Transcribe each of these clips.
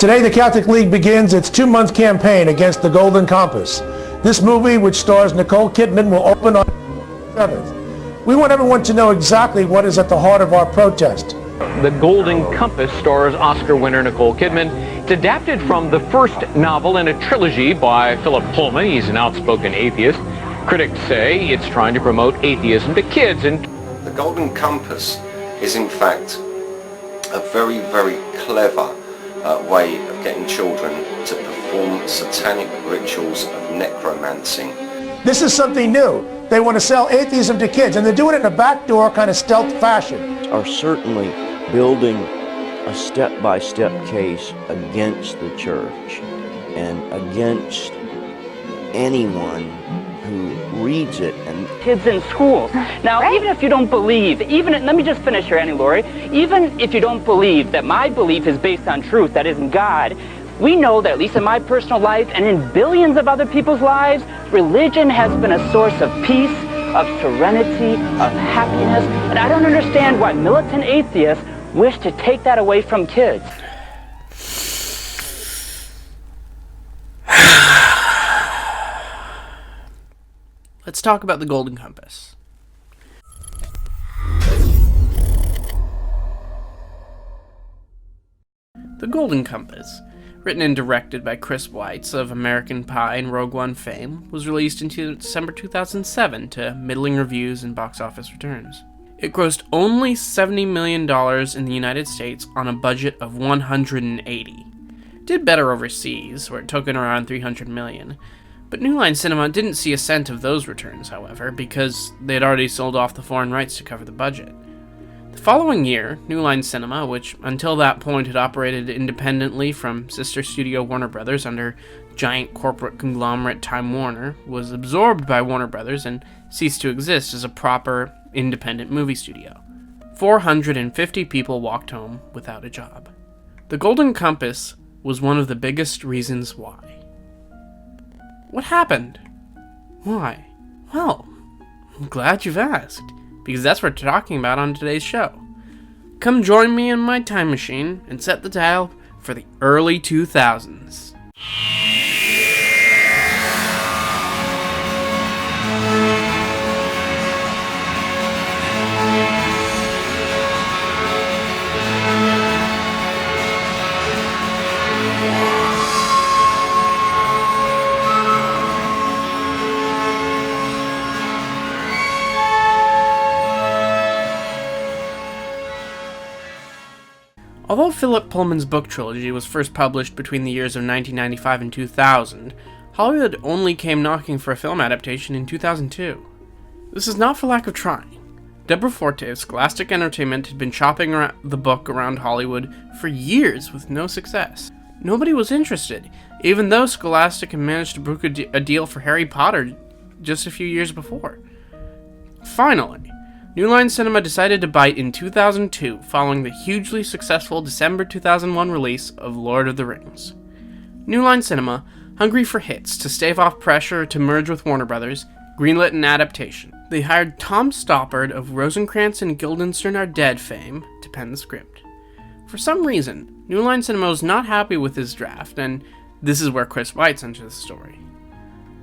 Today, the Catholic League begins its 2-month campaign against the Golden Compass. This movie, which stars Nicole Kidman, will open on the 7th. We want everyone to know exactly what is at the heart of our protest. The Golden Compass stars Oscar winner Nicole Kidman. It's adapted from the first novel in a trilogy by Philip Pullman. He's an outspoken atheist. Critics say it's trying to promote atheism to kids. And the Golden Compass is in fact a very, very clever way of getting children to perform satanic rituals of necromancy. This is something new. They want to sell atheism to kids, and they're doing it in a backdoor kind of stealth fashion. Are certainly building a step-by-step case against the church and against anyone who reads it. And kids in schools. Now, right. Even if you don't believe, let me just finish here, Annie Laurie. Even if you don't believe that my belief is based on truth, that is in God, we know that, at least in my personal life and in billions of other people's lives, religion has been a source of peace, of serenity, of happiness, and I don't understand why militant atheists wish to take that away from kids. Let's talk about the Golden Compass. The Golden Compass, written and directed by Chris Weitz of American Pie and Rogue One fame, was released in December 2007 to middling reviews and box office returns. It grossed only $70 million in the United States on a budget of $180 million. Did better overseas, where it took in around $300 million. But New Line Cinema didn't see a cent of those returns, however, because they had already sold off the foreign rights to cover the budget. The following year, New Line Cinema, which until that point had operated independently from sister studio Warner Brothers under giant corporate conglomerate Time Warner, was absorbed by Warner Brothers and ceased to exist as a proper, independent movie studio. 450 people walked home without a job. The Golden Compass was one of the biggest reasons why. What happened? Why? Well, I'm glad you've asked, because that's what we're talking about on today's show. Come join me in my time machine and set the dial for the early 2000s. Although Philip Pullman's book trilogy was first published between the years of 1995 and 2000, Hollywood only came knocking for a film adaptation in 2002. This is not for lack of trying. Deborah Forte of Scholastic Entertainment had been shopping the book around Hollywood for years with no success. Nobody was interested, even though Scholastic had managed to broker a deal for Harry Potter just a few years before. Finally, New Line Cinema decided to bite in 2002 following the hugely successful December 2001 release of Lord of the Rings. New Line Cinema, hungry for hits to stave off pressure to merge with Warner Brothers, greenlit an adaptation. They hired Tom Stoppard of Rosencrantz and Guildenstern Are Dead fame to pen the script. For some reason, New Line Cinema was not happy with his draft, and this is where Chris Weitz enters the story.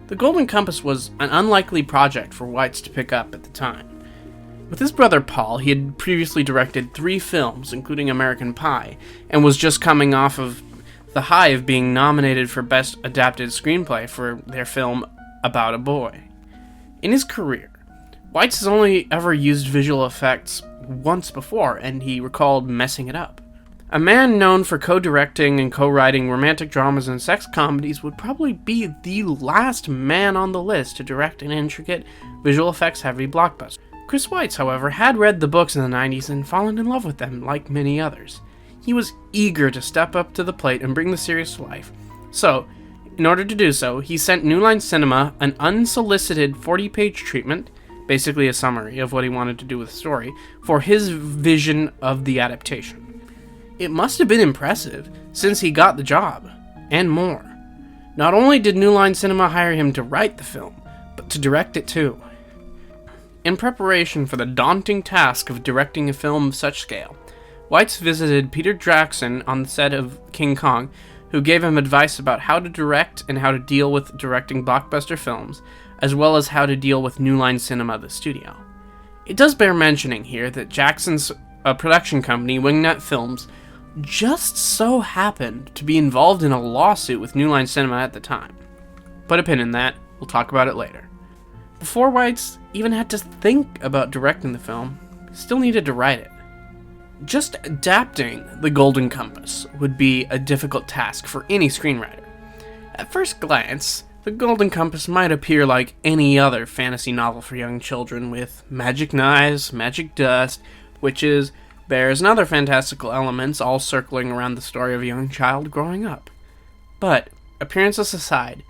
The Golden Compass was an unlikely project for Weitz to pick up at the time. With his brother Paul, he had previously directed 3 films, including American Pie, and was just coming off of the high of being nominated for Best Adapted Screenplay for their film About a Boy. In his career, Weitz has only ever used visual effects once before, and he recalled messing it up. A man known for co-directing and co-writing romantic dramas and sex comedies would probably be the last man on the list to direct an intricate, visual effects-heavy blockbuster. Chris Weitz, however, had read the books in the 90s and fallen in love with them like many others. He was eager to step up to the plate and bring the series to life. So, in order to do so, he sent New Line Cinema an unsolicited 40-page treatment, basically a summary of what he wanted to do with the story, for his vision of the adaptation. It must have been impressive, since he got the job, and more. Not only did New Line Cinema hire him to write the film, but to direct it too. In preparation for the daunting task of directing a film of such scale, Weitz visited Peter Jackson on the set of King Kong, who gave him advice about how to direct and how to deal with directing blockbuster films, as well as how to deal with New Line Cinema, the studio. It does bear mentioning here that Jackson's production company, Wingnut Films, just so happened to be involved in a lawsuit with New Line Cinema at the time. Put a pin in that, we'll talk about it later. Before Weitz even had to think about directing the film, he still needed to write it. Just adapting The Golden Compass would be a difficult task for any screenwriter. At first glance, The Golden Compass might appear like any other fantasy novel for young children with magic knives, magic dust, witches, bears, and other fantastical elements all circling around the story of a young child growing up. But, appearances aside,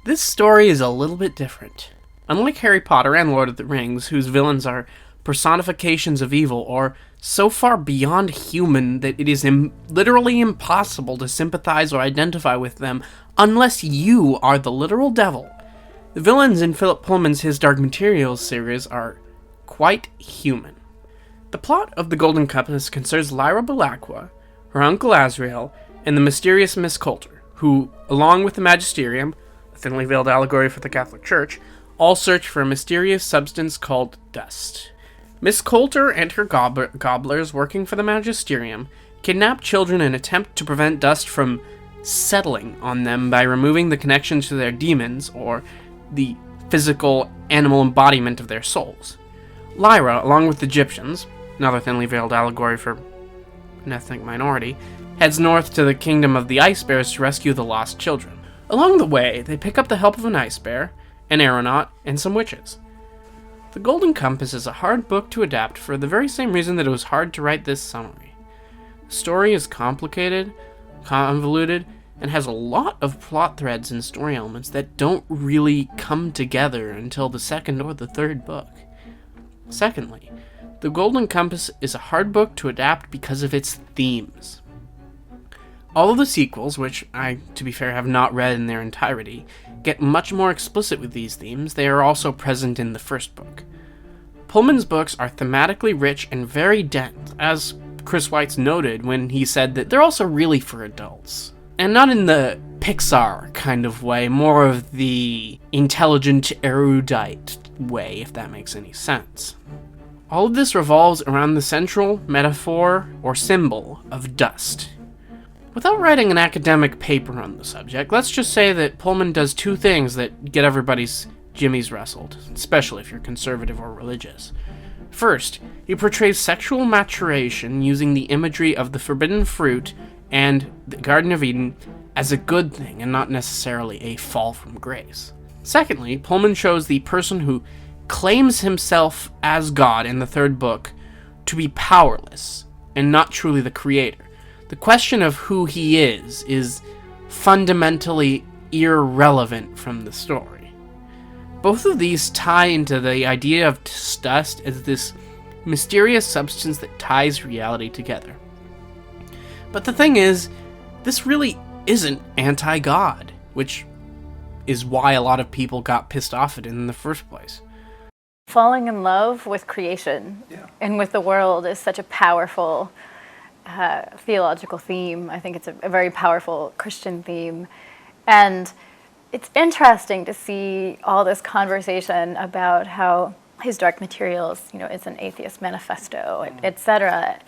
this story is a little bit different. Unlike Harry Potter and Lord of the Rings, whose villains are personifications of evil or so far beyond human that it is literally impossible to sympathize or identify with them unless you are the literal devil, the villains in Philip Pullman's His Dark Materials series are quite human. The plot of The Golden Compass concerns Lyra Belacqua, her uncle Azrael, and the mysterious Miss Coulter, who, along with the Magisterium, a thinly veiled allegory for the Catholic Church, all search for a mysterious substance called dust. Miss Coulter and her gobblers working for the Magisterium kidnap children and attempt to prevent dust from settling on them by removing the connection to their demons, or the physical animal embodiment of their souls. Lyra, along with the Egyptians, another thinly veiled allegory for an ethnic minority, heads north to the kingdom of the Ice Bears to rescue the lost children. Along the way, they pick up the help of an ice bear, an aeronaut, and some witches. The Golden Compass is a hard book to adapt for the very same reason that it was hard to write this summary. The story is complicated, convoluted, and has a lot of plot threads and story elements that don't really come together until the second or the third book. Secondly, The Golden Compass is a hard book to adapt because of its themes. All of the sequels, which I, to be fair, have not read in their entirety, get much more explicit with these themes. They are also present in the first book. Pullman's books are thematically rich and very dense, as Chris Weitz noted when he said that they're also really for adults. And not in the Pixar kind of way, more of the intelligent, erudite way, if that makes any sense. All of this revolves around the central metaphor or symbol of dust. Without writing an academic paper on the subject, let's just say that Pullman does two things that get everybody's jimmies rustled, especially if you're conservative or religious. First, he portrays sexual maturation using the imagery of the forbidden fruit and the Garden of Eden as a good thing and not necessarily a fall from grace. Secondly, Pullman shows the person who claims himself as God in the third book to be powerless and not truly the creator. The question of who he is fundamentally irrelevant from the story. Both of these tie into the idea of dust as this mysterious substance that ties reality together. But the thing is, this really isn't anti-God, which is why a lot of people got pissed off at it in the first place. Falling in love with creation and with the world is such a powerful theological theme. I think it's a very powerful Christian theme. And it's interesting to see all this conversation about how His Dark Materials, is an atheist manifesto, etc.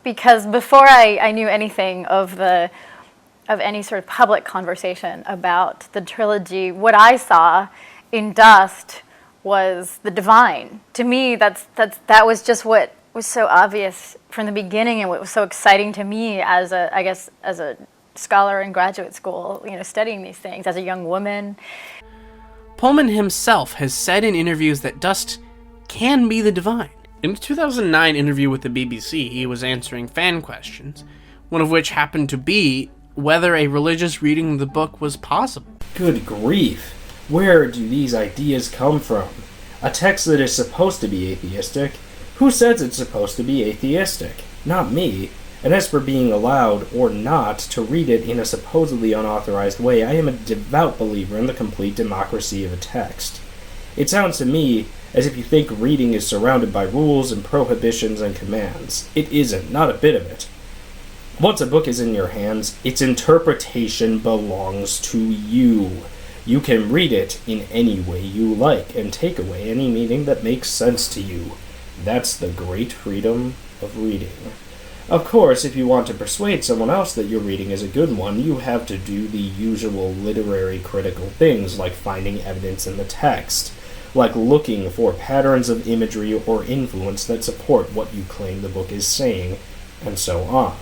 Because before I knew anything of any sort of public conversation about the trilogy, what I saw in Dust was the divine. To me, that was just what was so obvious from the beginning, and what was so exciting to me as a scholar in graduate school, studying these things as a young woman. Pullman himself has said in interviews that dust can be the divine. In a 2009 interview with the BBC, he was answering fan questions, one of which happened to be whether a religious reading of the book was possible. Good grief. Where do these ideas come from? A text that is supposed to be atheistic? Who says it's supposed to be atheistic? Not me. And as for being allowed, or not, to read it in a supposedly unauthorized way, I am a devout believer in the complete democracy of a text. It sounds to me as if you think reading is surrounded by rules and prohibitions and commands. It isn't, not a bit of it. Once a book is in your hands, its interpretation belongs to you. You can read it in any way you like and take away any meaning that makes sense to you. That's the great freedom of reading. Of course, if you want to persuade someone else that your reading is a good one, you have to do the usual literary critical things like finding evidence in the text, like looking for patterns of imagery or influence that support what you claim the book is saying, and so on.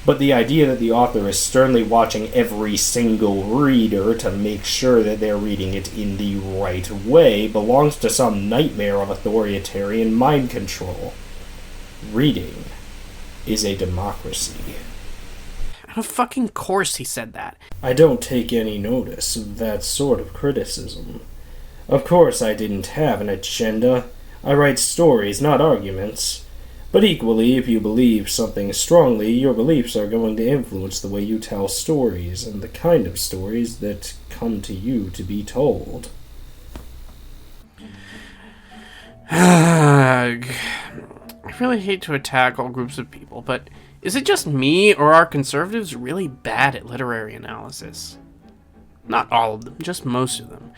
But the idea that the author is sternly watching every single reader to make sure that they're reading it in the right way belongs to some nightmare of authoritarian mind control. Reading is a democracy. Of fucking course he said that. I don't take any notice of that sort of criticism. Of course I didn't have an agenda. I write stories, not arguments. But equally, if you believe something strongly, your beliefs are going to influence the way you tell stories, and the kind of stories that come to you to be told. I really hate to attack all groups of people, but is it just me, or are conservatives really bad at literary analysis? Not all of them, just most of them.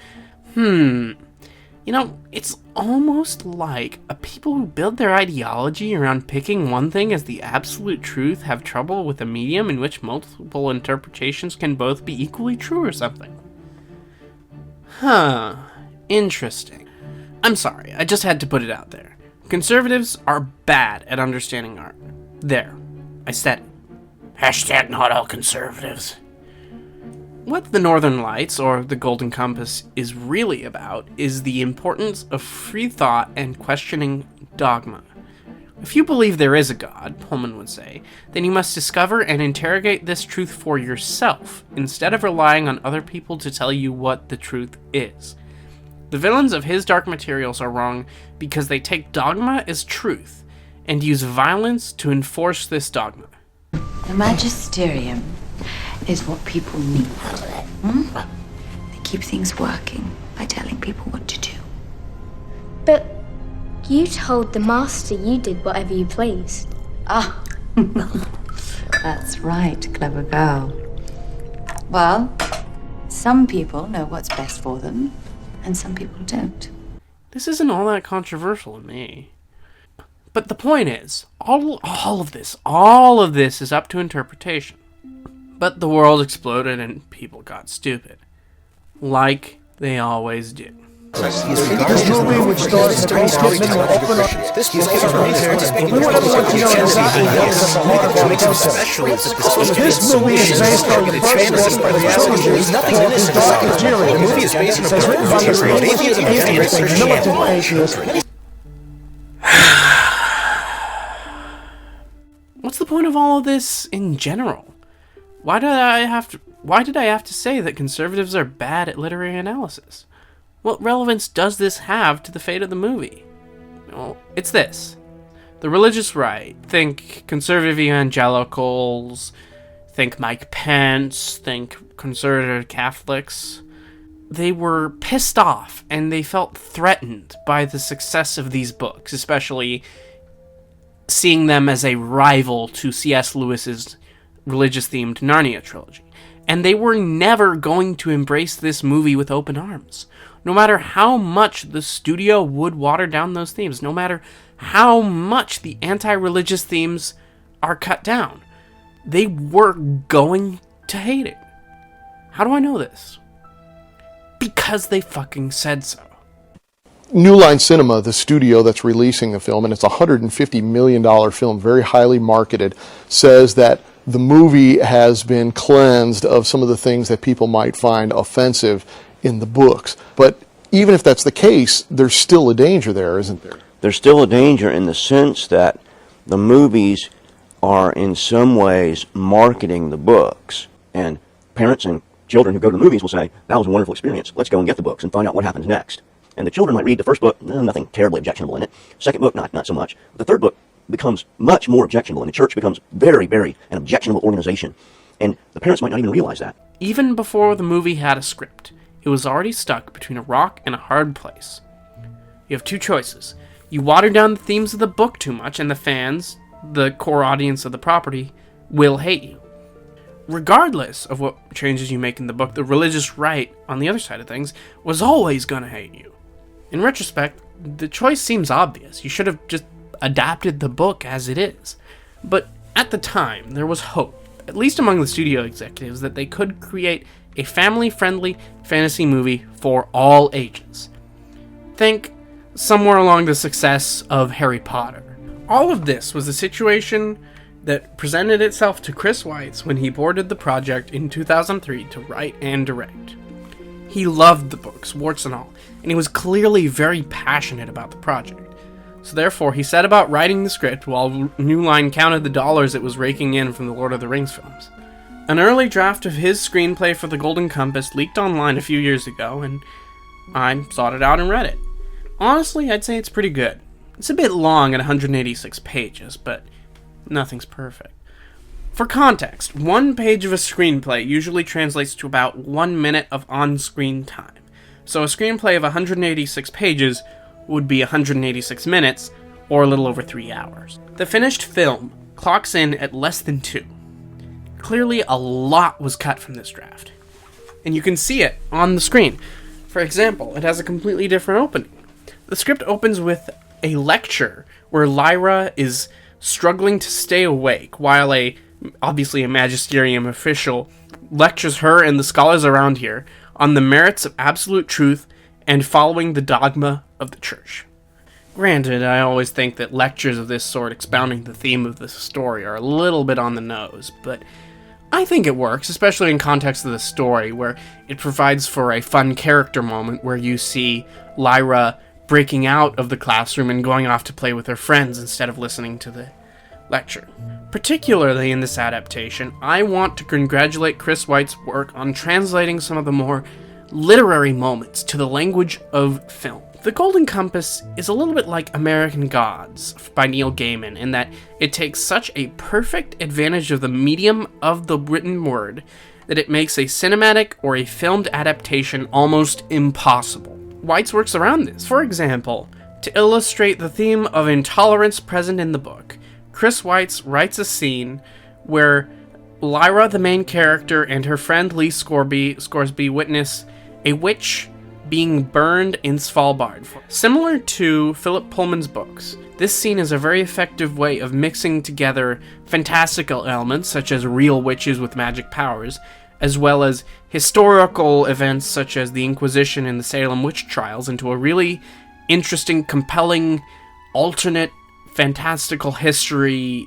You know, it's almost like people who build their ideology around picking one thing as the absolute truth have trouble with a medium in which multiple interpretations can both be equally true or something. Interesting. I'm sorry, I just had to put it out there. Conservatives are bad at understanding art. There, I said it. Hashtag not all conservatives. What the Northern Lights, or the Golden Compass, is really about is the importance of free thought and questioning dogma. If you believe there is a God, Pullman would say, then you must discover and interrogate this truth for yourself, instead of relying on other people to tell you what the truth is. The villains of his dark materials are wrong because they take dogma as truth, and use violence to enforce this dogma. The magisterium is what people need. They keep things working by telling people what to do. But you told the master you did whatever you pleased. Ah, that's right, clever girl. Well, some people know what's best for them, and some people don't. This isn't all that controversial to me. But the point is, all of this is up to interpretation. But the world exploded and people got stupid. Like they always do. This movie, which stars Nicole Kidman, will open up. We want everyone to know exactly what is at the heart of our process. This movie is based on the first book of the trilogy called The Dark Material. The movie is based on a written by the atheist and militant atheist. What's the point of all of this in general? Why did I have to say that conservatives are bad at literary analysis? What relevance does this have to the fate of the movie? Well, it's this. The religious right, think conservative evangelicals, think Mike Pence, think conservative Catholics. They were pissed off and they felt threatened by the success of these books, especially seeing them as a rival to C.S. Lewis's religious-themed Narnia trilogy. And they were never going to embrace this movie with open arms. No matter how much the studio would water down those themes, no matter how much the anti-religious themes are cut down, they were going to hate it. How do I know this? Because they fucking said so. New Line Cinema, the studio that's releasing the film, and it's a $150 million film, very highly marketed, says that the movie has been cleansed of some of the things that people might find offensive in the books. But even if that's the case, there's still a danger there, isn't there? There's still a danger in the sense that the movies are in some ways marketing the books. And parents and children who go to the movies will say, that was a wonderful experience. Let's go and get the books and find out what happens next. And the children might read the first book, nothing terribly objectionable in it. Second book, not so much. The third book becomes much more objectionable, and the church becomes very, very an objectionable organization. And the parents might not even realize that. Even before the movie had a script, it was already stuck between a rock and a hard place. You have two choices. You water down the themes of the book too much, and the fans, the core audience of the property, will hate you. Regardless of what changes you make in the book, the religious right, on the other side of things, was always going to hate you. In retrospect, the choice seems obvious. You should have just adapted the book as it is. But at the time, there was hope, at least among the studio executives, that they could create a family-friendly fantasy movie for all ages. Think somewhere along the success of Harry Potter. All of this was a situation that presented itself to Chris Weitz when he boarded the project in 2003 to write and direct. He loved the books, warts and all, and he was clearly very passionate about the project. So therefore, he set about writing the script while New Line counted the dollars it was raking in from the Lord of the Rings films. An early draft of his screenplay for The Golden Compass leaked online a few years ago, and I sought it out and read it. Honestly, I'd say it's pretty good. It's a bit long at 186 pages, but nothing's perfect. For context, one page of a screenplay usually translates to about 1 minute of on-screen time. So a screenplay of 186 pages would be 186 minutes, or a little over 3 hours. The finished film clocks in at less than 2. Clearly, a lot was cut from this draft. And you can see it on the screen. For example, it has a completely different opening. The script opens with a lecture where Lyra is struggling to stay awake while obviously a magisterium official lectures her and the scholars around here on the merits of absolute truth and following the dogma of the church. Granted, I always think that lectures of this sort expounding the theme of the story are a little bit on the nose, but I think it works, especially in context of the story, where it provides for a fun character moment where you see Lyra breaking out of the classroom and going off to play with her friends instead of listening to the lecture. Particularly in this adaptation, I want to congratulate Chris Weitz's work on translating some of the more literary moments to the language of film. The Golden Compass is a little bit like American Gods by Neil Gaiman in that it takes such a perfect advantage of the medium of the written word that it makes a cinematic or a filmed adaptation almost impossible. Weitz works around this. For example, to illustrate the theme of intolerance present in the book, Chris Weitz writes a scene where Lyra, the main character, and her friend Lee Scoresby witness a witch being burned in Svalbard. Similar to Philip Pullman's books, this scene is a very effective way of mixing together fantastical elements such as real witches with magic powers, as well as historical events such as the Inquisition and the Salem witch trials into a really interesting, compelling, alternate, fantastical history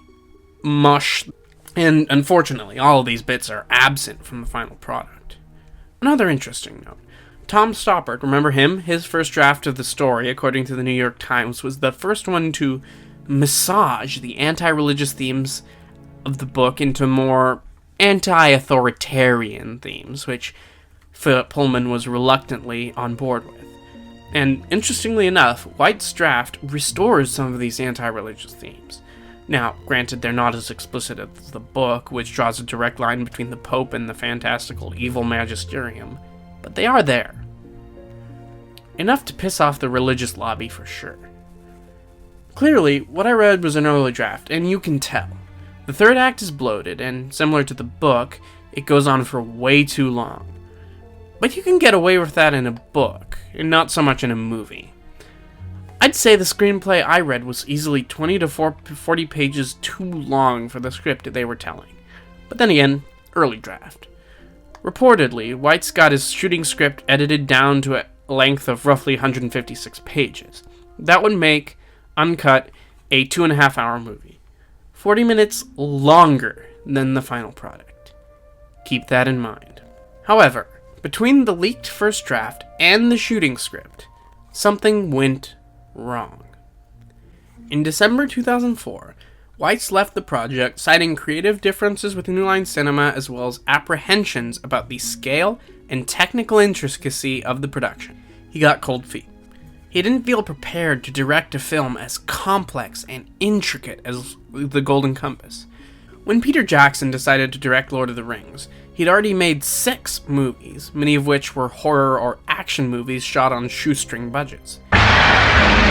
mush. And unfortunately, all of these bits are absent from the final product. Another interesting note. Tom Stoppard, remember him? His first draft of the story, according to the New York Times, was the first one to massage the anti-religious themes of the book into more anti-authoritarian themes, which Philip Pullman was reluctantly on board with. And interestingly enough, Weitz's draft restores some of these anti-religious themes. Now, granted, they're not as explicit as the book, which draws a direct line between the Pope and the fantastical evil magisterium, but they are there. Enough to piss off the religious lobby for sure. Clearly, what I read was an early draft, and you can tell. The third act is bloated, and similar to the book, it goes on for way too long. But you can get away with that in a book, and not so much in a movie. I'd say the screenplay I read was easily 20 to 40 pages too long for the script that they were telling. But then again, early draft. Reportedly, Weitz got his shooting script edited down to a length of roughly 156 pages. That would make, uncut, a 2.5 hour movie. 40 minutes longer than the final product. Keep that in mind. However, between the leaked first draft and the shooting script, something went wrong. In December 2004, Weitz left the project, citing creative differences with New Line Cinema as well as apprehensions about the scale and technical intricacy of the production. He got cold feet. He didn't feel prepared to direct a film as complex and intricate as The Golden Compass. When Peter Jackson decided to direct Lord of the Rings, he'd already made 6 movies, many of which were horror or action movies shot on shoestring budgets.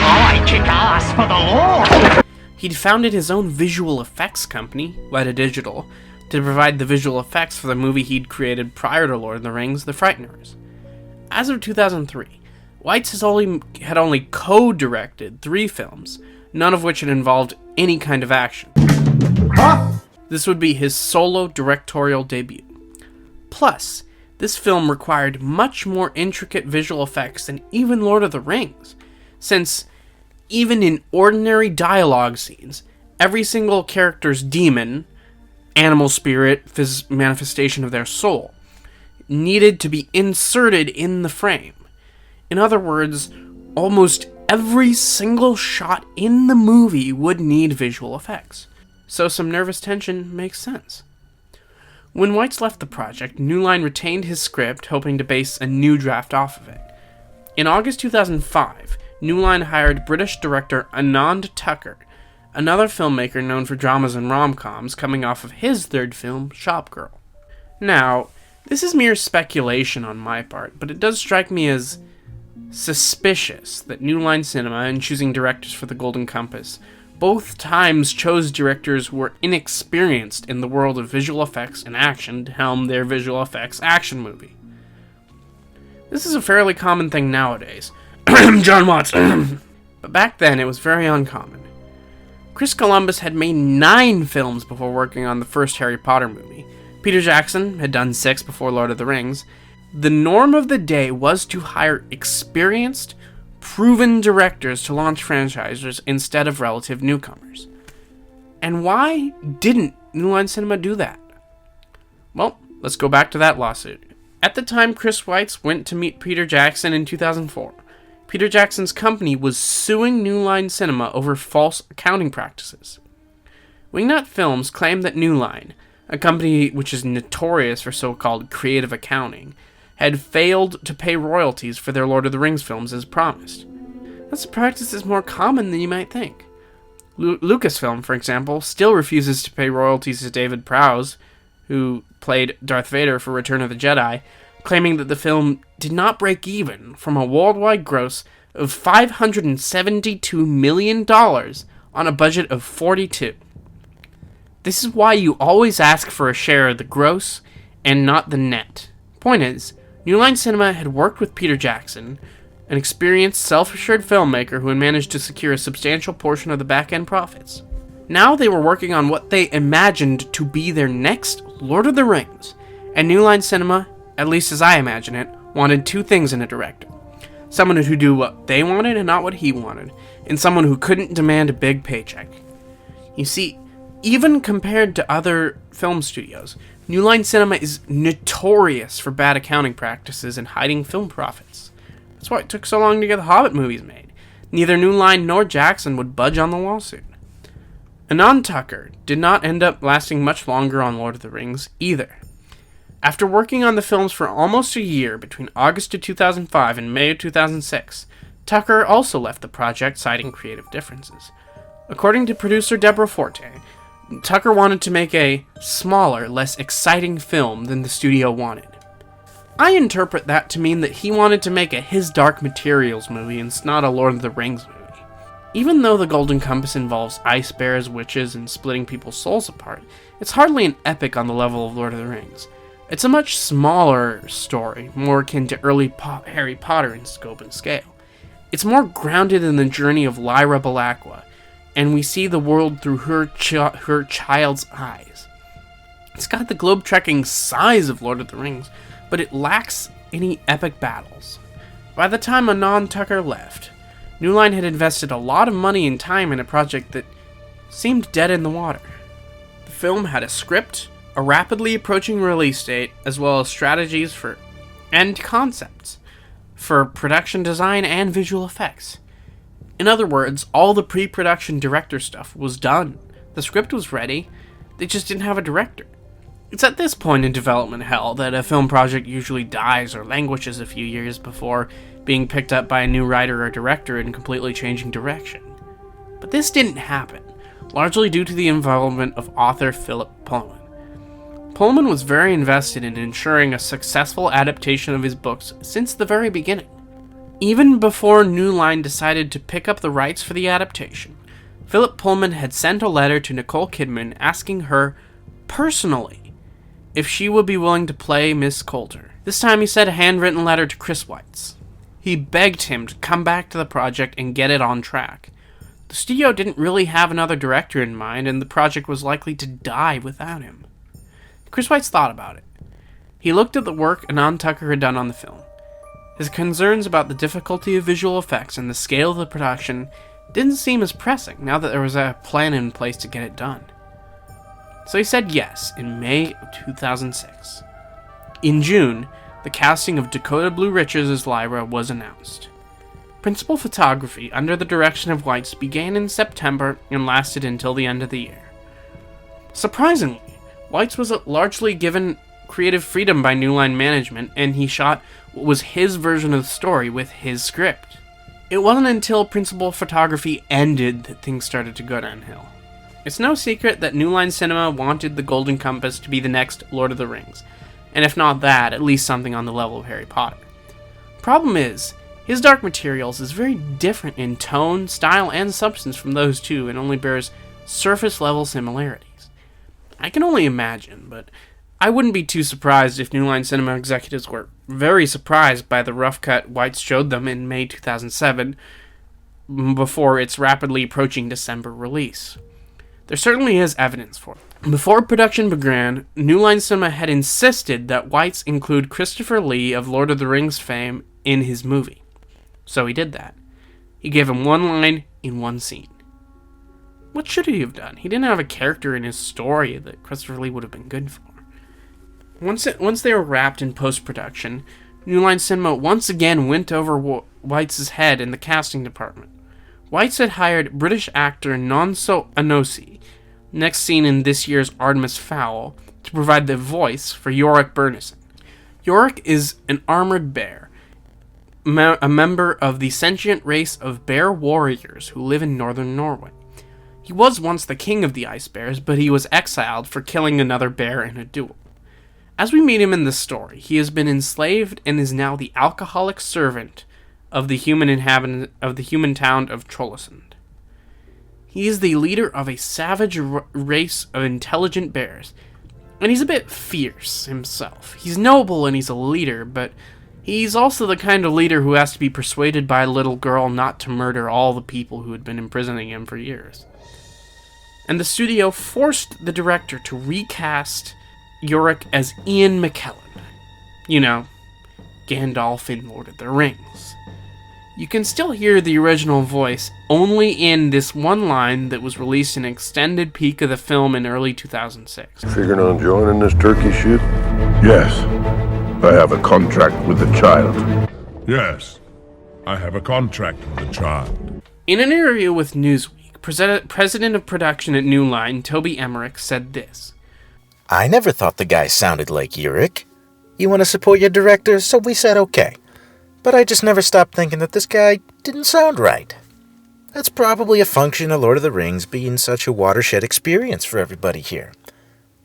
I kick ass for the law. He'd founded his own visual effects company, Weta Digital, to provide the visual effects for the movie he'd created prior to Lord of the Rings, The Frighteners. As of 2003, Weitz had only co-directed 3 films, none of which had involved any kind of action. This would be his solo directorial debut. Plus, this film required much more intricate visual effects than even Lord of the Rings, since even in ordinary dialogue scenes, every single character's demon, animal spirit, manifestation of their soul, needed to be inserted in the frame. In other words, almost every single shot in the movie would need visual effects. So some nervous tension makes sense. When Weitz left the project, New Line retained his script, hoping to base a new draft off of it. In August 2005, New Line hired British director Anand Tucker, another filmmaker known for dramas and rom-coms, coming off of his 3rd film, Shopgirl. Now, this is mere speculation on my part, but it does strike me as suspicious that New Line Cinema, in choosing directors for The Golden Compass, both times chose directors who were inexperienced in the world of visual effects and action to helm their visual effects action movie. This is a fairly common thing nowadays. John Watts. But back then, it was very uncommon. Chris Columbus had made 9 films before working on the first Harry Potter movie. Peter Jackson had done 6 before Lord of the Rings. The norm of the day was to hire experienced, proven directors to launch franchises instead of relative newcomers. And why didn't New Line Cinema do that? Well, let's go back to that lawsuit. At the time Chris Weitz went to meet Peter Jackson in 2004, Peter Jackson's company was suing New Line Cinema over false accounting practices. Wingnut Films claimed that New Line, a company which is notorious for so-called creative accounting, had failed to pay royalties for their Lord of the Rings films as promised. That's a practice that's more common than you might think. Lucasfilm, for example, still refuses to pay royalties to David Prowse, who played Darth Vader for Return of the Jedi, claiming that the film did not break even from a worldwide gross of $572 million on a budget of $42. This is why you always ask for a share of the gross and not the net. Point is, New Line Cinema had worked with Peter Jackson, an experienced, self-assured filmmaker who had managed to secure a substantial portion of the back-end profits. Now they were working on what they imagined to be their next Lord of the Rings, and New Line Cinema, at least as I imagine it, wanted 2 things in a director. Someone who'd do what they wanted and not what he wanted, and someone who couldn't demand a big paycheck. You see, even compared to other film studios, New Line Cinema is notorious for bad accounting practices and hiding film profits. That's why it took so long to get the Hobbit movies made. Neither New Line nor Jackson would budge on the lawsuit. Anand Tucker did not end up lasting much longer on Lord of the Rings either. After working on the films for almost a year between August of 2005 and May of 2006, Tucker also left the project citing creative differences. According to producer Deborah Forte, Tucker wanted to make a smaller, less exciting film than the studio wanted. I interpret that to mean that he wanted to make a His Dark Materials movie and not a Lord of the Rings movie. Even though The Golden Compass involves ice bears, witches, and splitting people's souls apart, it's hardly an epic on the level of Lord of the Rings. It's a much smaller story, more akin to early Harry Potter in scope and scale. It's more grounded in the journey of Lyra Belacqua, and we see the world through her child's eyes. It's got the globe-trekking size of Lord of the Rings, but it lacks any epic battles. By the time Anand Tucker left, New Line had invested a lot of money and time in a project that seemed dead in the water. The film had a script, a rapidly approaching release date, as well as strategies for and concepts for production design and visual effects. In other words, all the pre-production director stuff was done. The script was ready, they just didn't have a director. It's at this point in development hell that a film project usually dies or languishes a few years before being picked up by a new writer or director and completely changing direction. But this didn't happen, largely due to the involvement of author Philip Pullman. Pullman was very invested in ensuring a successful adaptation of his books since the very beginning. Even before New Line decided to pick up the rights for the adaptation, Philip Pullman had sent a letter to Nicole Kidman asking her personally if she would be willing to play Miss Coulter. This time he sent a handwritten letter to Chris Weitz. He begged him to come back to the project and get it on track. The studio didn't really have another director in mind, and the project was likely to die without him. Chris Weitz thought about it. He looked at the work Anand Tucker had done on the film. His concerns about the difficulty of visual effects and the scale of the production didn't seem as pressing now that there was a plan in place to get it done. So he said yes in May of 2006. In June, the casting of Dakota Blue Richards as Lyra was announced. Principal photography under the direction of Weitz began in September and lasted until the end of the year. Surprisingly, Weitz was largely given creative freedom by New Line management, and he shot what was his version of the story with his script. It wasn't until principal photography ended that things started to go downhill. It's no secret that New Line Cinema wanted the Golden Compass to be the next Lord of the Rings, and if not that, at least something on the level of Harry Potter. Problem is, his Dark Materials is very different in tone, style, and substance from those two, and only bears surface-level similarities. I can only imagine, but I wouldn't be too surprised if New Line Cinema executives were very surprised by the rough cut Weitz showed them in May 2007, before its rapidly approaching December release. There certainly is evidence for it. Before production began, New Line Cinema had insisted that Weitz include Christopher Lee of Lord of the Rings fame in his movie. So he did that. He gave him one line in one scene. What should he have done? He didn't have a character in his story that Christopher Lee would have been good for. Once they were wrapped in post-production, New Line Cinema once again went over Weitz's head in the casting department. Weitz had hired British actor Nonso Anosi, next seen in this year's Artemis Fowl, to provide the voice for Yorick Bernison. Yorick is an armored bear, a member of the sentient race of bear warriors who live in northern Norway. He was once the king of the ice bears, but he was exiled for killing another bear in a duel. As we meet him in the story, he has been enslaved and is now the alcoholic servant of the human inhabitant of the human town of Trollesund. He is the leader of a savage race of intelligent bears, and he's a bit fierce himself. He's noble and he's a leader, but he's also the kind of leader who has to be persuaded by a little girl not to murder all the people who had been imprisoning him for years. And the studio forced the director to recast Yorick as Ian McKellen. You know, Gandalf in Lord of the Rings. You can still hear the original voice only in this one line that was released in an extended peek of the film in early 2006. Figuring on joining this turkey shoot? Yes. I have a contract with the child. Yes. I have a contract with the child. In an interview with Newsweek, president of production at New Line, Toby Emmerich, said this. I never thought the guy sounded like Yorick. You want to support your director, so we said okay. But I just never stopped thinking that this guy didn't sound right. That's probably a function of Lord of the Rings being such a watershed experience for everybody here.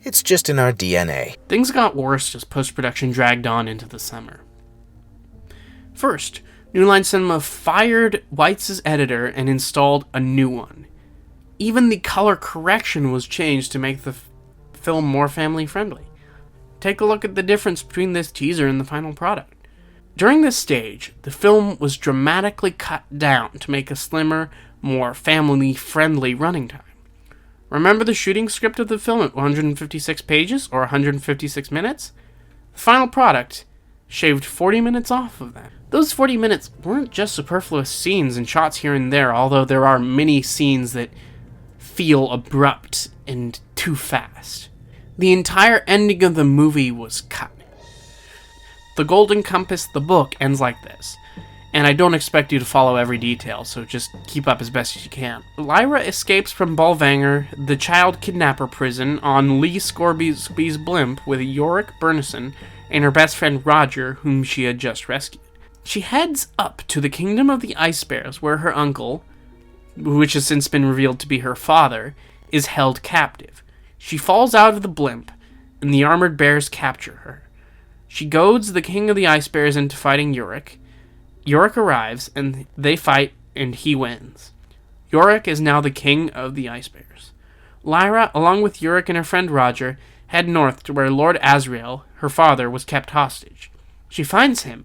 It's just in our DNA. Things got worse as post-production dragged on into the summer. First, New Line Cinema fired Weitz's editor and installed a new one. Even the color correction was changed to make the film more family-friendly. Take a look at the difference between this teaser and the final product. During this stage, the film was dramatically cut down to make a slimmer, more family-friendly running time. Remember the shooting script of the film at 156 pages, or 156 minutes? The final product shaved 40 minutes off of that. Those 40 minutes weren't just superfluous scenes and shots here and there, although there are many scenes that feel abrupt and too fast. The entire ending of the movie was cut. The Golden Compass, the book, ends like this, and I don't expect you to follow every detail, so just keep up as best as you can. Lyra escapes from Bolvangar, the child kidnapper prison, on Lee Scorby's blimp with Yorick Bernison and her best friend Roger, whom she had just rescued. She heads up to the Kingdom of the Ice Bears, where her uncle, which has since been revealed to be her father, is held captive. She falls out of the blimp, and the armored bears capture her. She goads the King of the Ice Bears into fighting Yorick. Yorick arrives, and they fight, and he wins. Yorick is now the king of the Ice Bears. Lyra, along with Yorick and her friend Roger, head north to where Lord Asriel, her father, was kept hostage. She finds him,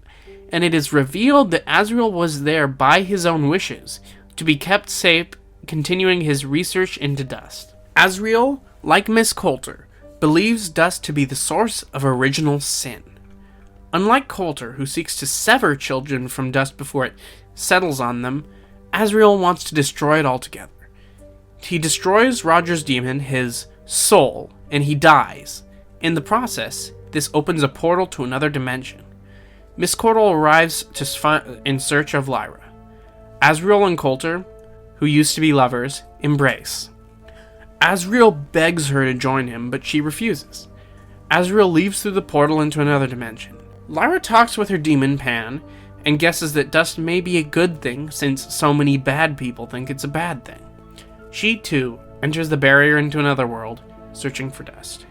and it is revealed that Asriel was there by his own wishes, to be kept safe, continuing his research into dust. Asriel, like Miss Coulter, believes dust to be the source of original sin. Unlike Coulter, who seeks to sever children from dust before it settles on them, Asriel wants to destroy it altogether. He destroys Roger's demon, his soul, and he dies. In the process, this opens a portal to another dimension. Miss Coulter arrives in search of Lyra. Asriel and Coulter, who used to be lovers, embrace. Asriel begs her to join him, but she refuses. Asriel leaves through the portal into another dimension. Lyra talks with her demon, Pan, and guesses that dust may be a good thing since so many bad people think it's a bad thing. She, too, enters the barrier into another world, searching for dust.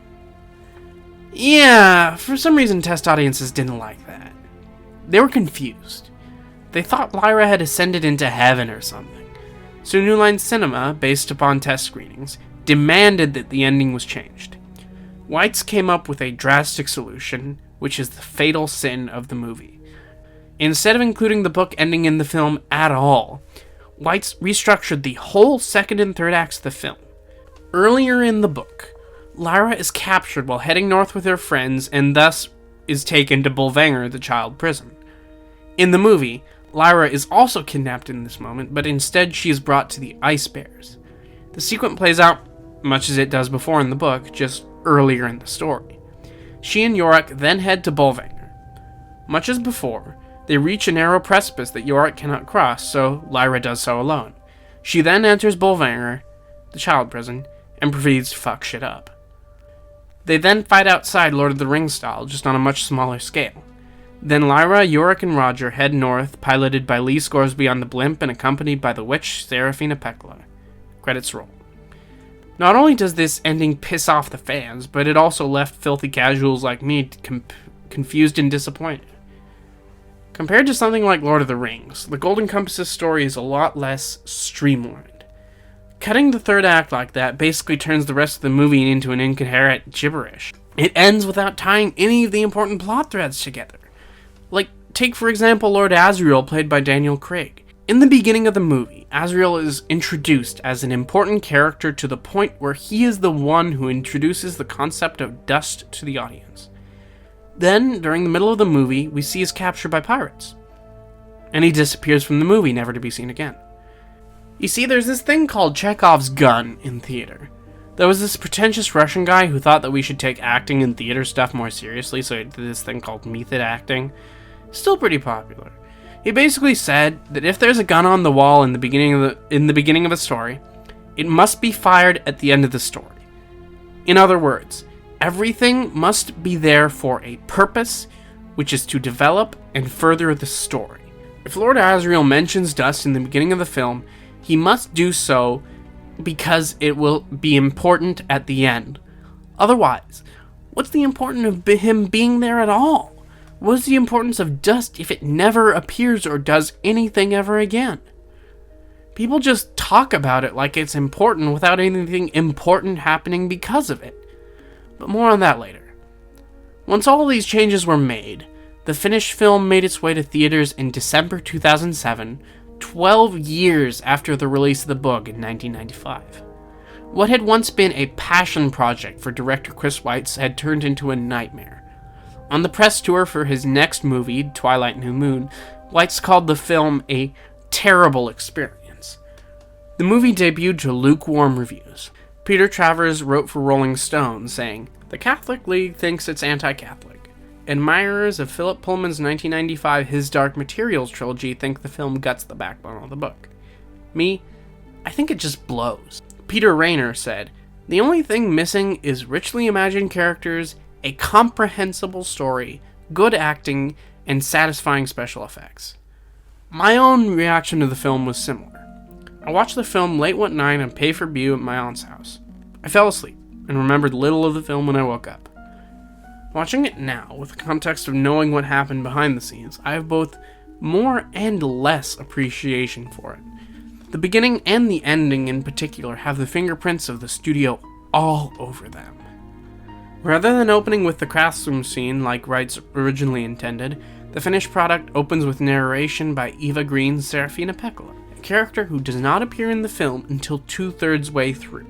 Yeah, for some reason test audiences didn't like that. They were confused. They thought Lyra had ascended into heaven or something. So New Line Cinema, based upon test screenings, demanded that the ending was changed. Weitz came up with a drastic solution, which is the fatal sin of the movie. Instead of including the book ending in the film at all, Weitz restructured the whole second and third acts of the film. Earlier in the book, Lyra is captured while heading north with her friends and thus is taken to Bolvangar, the child prison. In the movie, Lyra is also kidnapped in this moment, but instead she is brought to the Ice Bears. The sequence plays out much as it does before in the book, just earlier in the story. She and Yorick then head to Bolvangar. Much as before, they reach a narrow precipice that Yorick cannot cross, so Lyra does so alone. She then enters Bolvangar, the child prison, and proceeds to fuck shit up. They then fight outside Lord of the Rings style, just on a much smaller scale. Then Lyra, Yorick, and Roger head north, piloted by Lee Scoresby on the blimp and accompanied by the witch Serafina Pekkala. Credits roll. Not only does this ending piss off the fans, but it also left filthy casuals like me confused and disappointed. Compared to something like Lord of the Rings, the Golden Compass's story is a lot less streamlined. Cutting the third act like that basically turns the rest of the movie into an incoherent gibberish. It ends without tying any of the important plot threads together. Like, take for example Lord Asriel, played by Daniel Craig. In the beginning of the movie, Asriel is introduced as an important character to the point where he is the one who introduces the concept of dust to the audience. Then, during the middle of the movie, we see his capture by pirates. And he disappears from the movie, never to be seen again. You see, there's this thing called Chekhov's gun in theater. There was this pretentious Russian guy who thought that we should take acting and theater stuff more seriously, so he did this thing called method acting. Still pretty popular. He basically said that if there's a gun on the wall in the beginning of a story, it must be fired at the end of the story. In other words, everything must be there for a purpose, which is to develop and further the story. If Lord Asriel mentions dust in the beginning of the film, he must do so because it will be important at the end. Otherwise, what's the importance of him being there at all? What is the importance of dust if it never appears or does anything ever again? People just talk about it like it's important without anything important happening because of it. But more on that later. Once all these changes were made, the finished film made its way to theaters in December 2007, 12 years after the release of the book in 1995. What had once been a passion project for director Chris Weitz had turned into a nightmare. On the press tour for his next movie, Twilight New Moon, Weitz called the film a terrible experience. The movie debuted to lukewarm reviews. Peter Travers wrote for Rolling Stone, saying, "The Catholic League thinks it's anti-Catholic. Admirers of Philip Pullman's 1995 His Dark Materials trilogy think the film guts the backbone of the book. Me, I think it just blows." Peter Rayner said, "The only thing missing is richly imagined characters, a comprehensible story, good acting, and satisfying special effects." My own reaction to the film was similar. I watched the film late one night on pay-per-view at my aunt's house. I fell asleep and remembered little of the film when I woke up. Watching it now, with the context of knowing what happened behind the scenes, I have both more and less appreciation for it. The beginning and the ending in particular have the fingerprints of the studio all over them. Rather than opening with the classroom scene like Weitz originally intended, the finished product opens with narration by Eva Green's Serafina Pekkala, a character who does not appear in the film until 2/3 way through.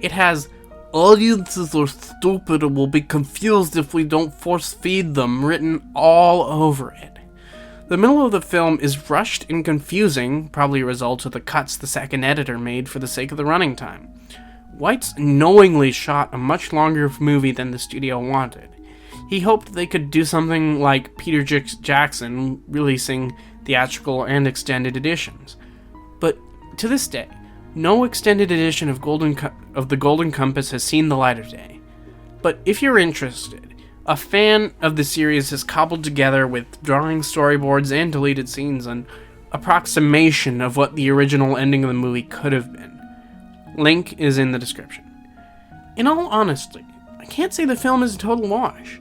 It has "audiences are stupid and will be confused if we don't force feed them" written all over it. The middle of the film is rushed and confusing, probably a result of the cuts the second editor made for the sake of the running time. Weitz knowingly shot a much longer movie than the studio wanted. He hoped they could do something like Peter Jackson, releasing theatrical and extended editions. But to this day, no extended edition of the Golden Compass has seen the light of day. But if you're interested, a fan of the series has cobbled together with drawing storyboards and deleted scenes an approximation of what the original ending of the movie could have been. Link is in the description. In all honesty, I can't say the film is a total wash.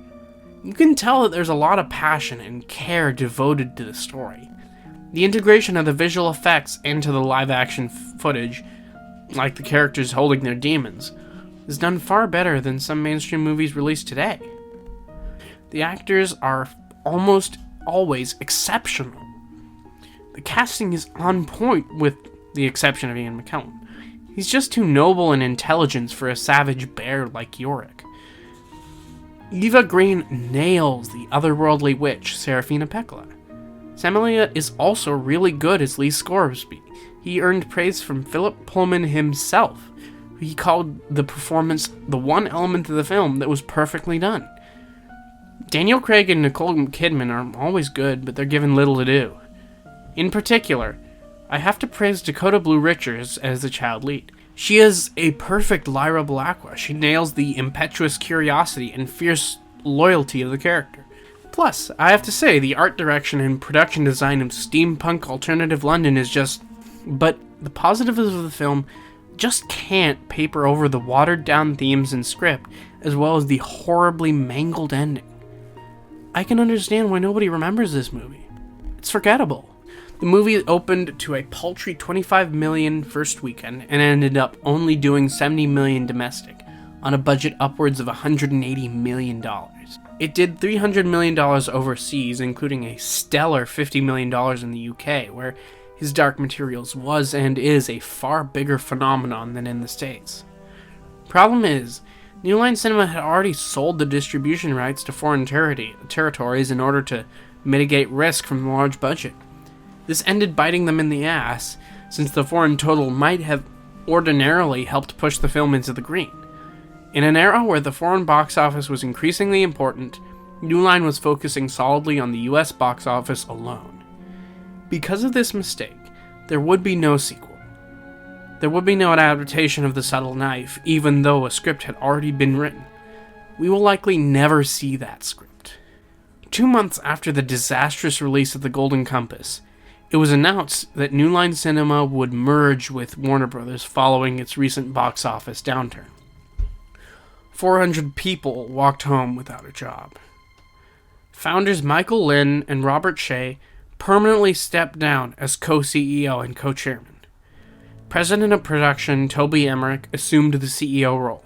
You can tell that there's a lot of passion and care devoted to the story. The integration of the visual effects into the live-action footage, like the characters holding their demons, is done far better than some mainstream movies released today. The actors are almost always exceptional. The casting is on point, with the exception of Ian McKellen. He's just too noble in intelligence for a savage bear like Yorick. Eva Green nails the otherworldly witch, Serafina Pekkala. Sam Elliott is also really good as Lee Scoresby. He earned praise from Philip Pullman himself. He called the performance the one element of the film that was perfectly done. Daniel Craig and Nicole Kidman are always good, but they're given little to do. In particular, I have to praise Dakota Blue Richards as the child lead. She is a perfect Lyra Blackwell. She nails the impetuous curiosity and fierce loyalty of the character. Plus, I have to say, the art direction and production design of steampunk alternative London is just... But the positives of the film just can't paper over the watered-down themes and script, as well as the horribly mangled ending. I can understand why nobody remembers this movie. It's forgettable. The movie opened to a paltry $25 million first weekend and ended up only doing $70 million domestic, on a budget upwards of $180 million. It did $300 million overseas, including a stellar $50 million in the UK, where His Dark Materials was and is a far bigger phenomenon than in the States. Problem is, New Line Cinema had already sold the distribution rights to foreign territories in order to mitigate risk from the large budget. This ended biting them in the ass, since the foreign total might have ordinarily helped push the film into the green. In an era where the foreign box office was increasingly important, New Line was focusing solidly on the US box office alone. Because of this mistake, there would be no sequel. There would be no adaptation of The Subtle Knife, even though a script had already been written. We will likely never see that script. 2 months after the disastrous release of The Golden Compass, it was announced that New Line Cinema would merge with Warner Bros. Following its recent box office downturn. 400 people walked home without a job. Founders Michael Lynn and Robert Shea permanently stepped down as co-CEO and co-chairman. President of production Toby Emmerich assumed the CEO role.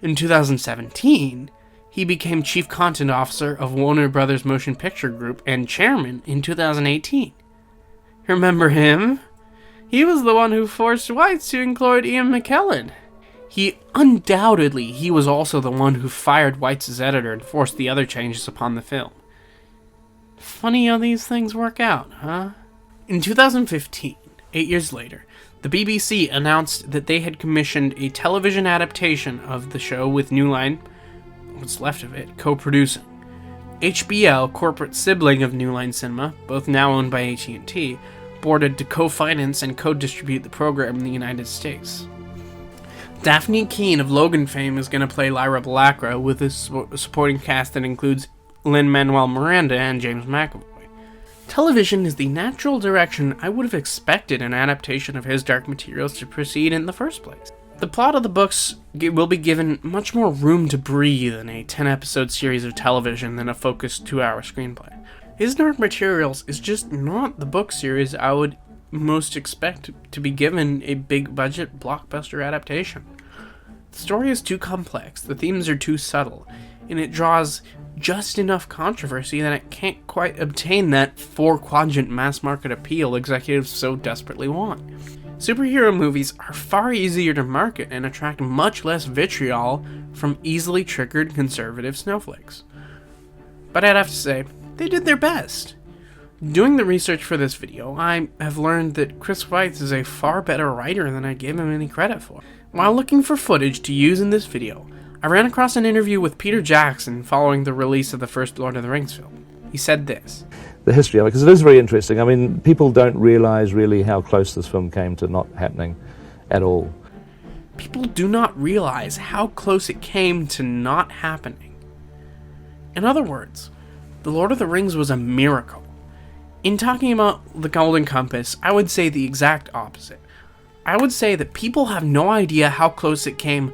In 2017, he became Chief Content Officer of Warner Bros. Motion Picture Group and chairman in 2018. Remember him? He was the one who forced Weitz to include Ian McKellen. He was also the one who fired Weitz's editor and forced the other changes upon the film. Funny how these things work out, huh? In 2015, 8 years later, the BBC announced that they had commissioned a television adaptation of the show with New Line, what's left of it, co-producing. HBO, corporate sibling of New Line Cinema, both now owned by AT&T, boarded to co-finance and co-distribute the program in the United States. Daphne Keane of Logan fame is going to play Lyra Blackwell with a supporting cast that includes Lin-Manuel Miranda and James McAvoy. Television is the natural direction I would have expected an adaptation of His Dark Materials to proceed in the first place. The plot of the books will be given much more room to breathe in a 10-episode series of television than a focused 2-hour screenplay. His Dark Materials is just not the book series I would most expect to be given a big budget blockbuster adaptation. The story is too complex, the themes are too subtle, and it draws just enough controversy that it can't quite obtain that four-quadrant mass-market appeal executives so desperately want. Superhero movies are far easier to market and attract much less vitriol from easily triggered conservative snowflakes. But I'd have to say, they did their best. Doing the research for this video, I have learned that Chris Weitz is a far better writer than I gave him any credit for. While looking for footage to use in this video, I ran across an interview with Peter Jackson following the release of the first Lord of the Rings film. He said this. The history of it, because it is very interesting. I mean, people don't realize really how close this film came to not happening at all. People do not realize how close it came to not happening. In other words, The Lord of the Rings was a miracle. In talking about the Golden Compass, I would say the exact opposite. I would say that people have no idea how close it came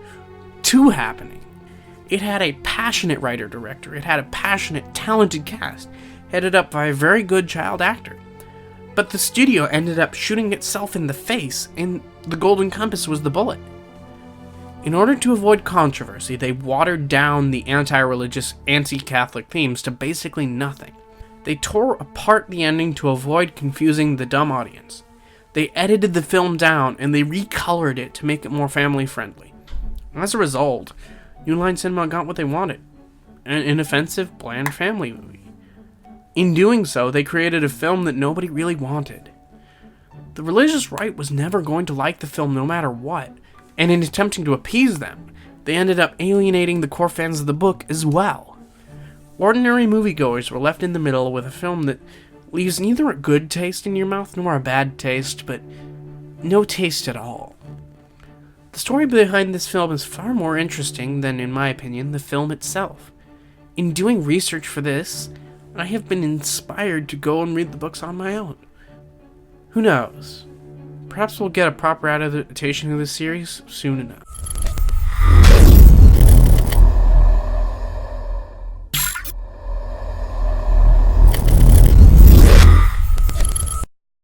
to happening. It had a passionate writer-director, it had a passionate, talented cast, headed up by a very good child actor. But the studio ended up shooting itself in the face, and the Golden Compass was the bullet. In order to avoid controversy, they watered down the anti-religious, anti-Catholic themes to basically nothing. They tore apart the ending to avoid confusing the dumb audience. They edited the film down, and they recolored it to make it more family-friendly. As a result, New Line Cinema got what they wanted, an inoffensive, bland family movie. In doing so, they created a film that nobody really wanted. The religious right was never going to like the film no matter what, and in attempting to appease them, they ended up alienating the core fans of the book as well. Ordinary moviegoers were left in the middle with a film that leaves neither a good taste in your mouth nor a bad taste, but no taste at all. The story behind this film is far more interesting than, in my opinion, the film itself. In doing research for this, I have been inspired to go and read the books on my own. Who knows? Perhaps we'll get a proper adaptation of this series soon enough.